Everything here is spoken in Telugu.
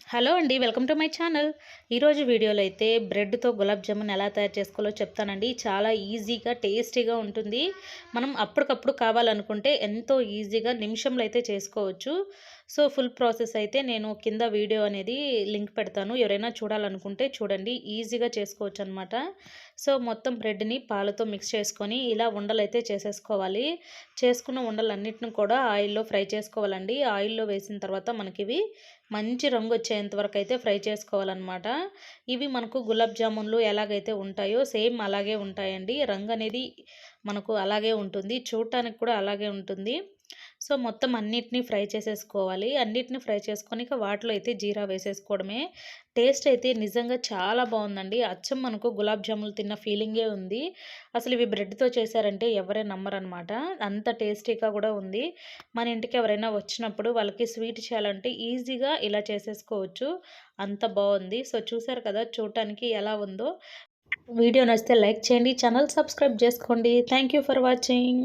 హలో అండి. Welcome to my channel. ఈరోజు వీడియోలో అయితే బ్రెడ్‌తో గులాబ్ జామున్ ఎలా తయారు చేసుకోవాలో చెప్తానండి. చాలా ఈజీగా, టేస్టీగా ఉంటుంది. మనం అప్పటికప్పుడు కావాలనుకుంటే ఎంతో ఈజీగా నిమిషంలో అయితే చేసుకోవచ్చు. సో, ఫుల్ ప్రాసెస్ అయితే నేను కింద వీడియో అనేది లింక్ పెడతాను. ఎవరైనా చూడాలనుకుంటే చూడండి. ఈజీగా చేసుకోవచ్చనమాట. సో, మొత్తం బ్రెడ్‌ని పాలతో మిక్స్ చేసుకొని ఇలా ఉండలైతే చేసేసుకోవాలి. చేసుకున్న ఉండలన్నిటిని కూడా ఆయిల్‌లో ఫ్రై చేసుకోవాలండి. ఆయిల్‌లో వేసిన తర్వాత మనకివి మంచి రంగు వచ్చేంత వరకు అయితే ఫ్రై చేసుకోవాలన్నమాట. ఇవి మనకు గులాబ్ జామున్లు ఎలాగైతే ఉంటాయో సేమ్ అలాగే ఉంటాయండి. రంగు అనేది మనకు అలాగే ఉంటుంది. చూడటానికి కూడా అలాగే ఉంటుంది. సో, మొత్తం అన్నిటిని ఫ్రై చేసేసుకోవాలి. అన్నిటిని ఫ్రై చేసుకొని ఇక వాటిలో అయితే జీరా వేసేసుకోవడమే. టేస్ట్ అయితే నిజంగా చాలా బాగుందండి. అచ్చం మనకు గులాబ్ జామున్లు తిన్న ఫీలింగే ఉంది. అసలు ఇవి బ్రెడ్‌తో చేశారంటే ఎవరే నమ్మరనమాట. అంత టేస్టీగా కూడా ఉంది. మన ఇంటికి ఎవరైనా వచ్చినప్పుడు వాళ్ళకి స్వీట్ చేయాలంటే ఈజీగా ఇలా చేసేసుకోవచ్చు. అంత బాగుంది. సో, చూసారు కదా చూడటానికి ఎలా ఉందో. వీడియో నచ్చితే లైక్ చేయండి. ఛానల్ సబ్స్క్రైబ్ చేసుకోండి. Thank you for watching.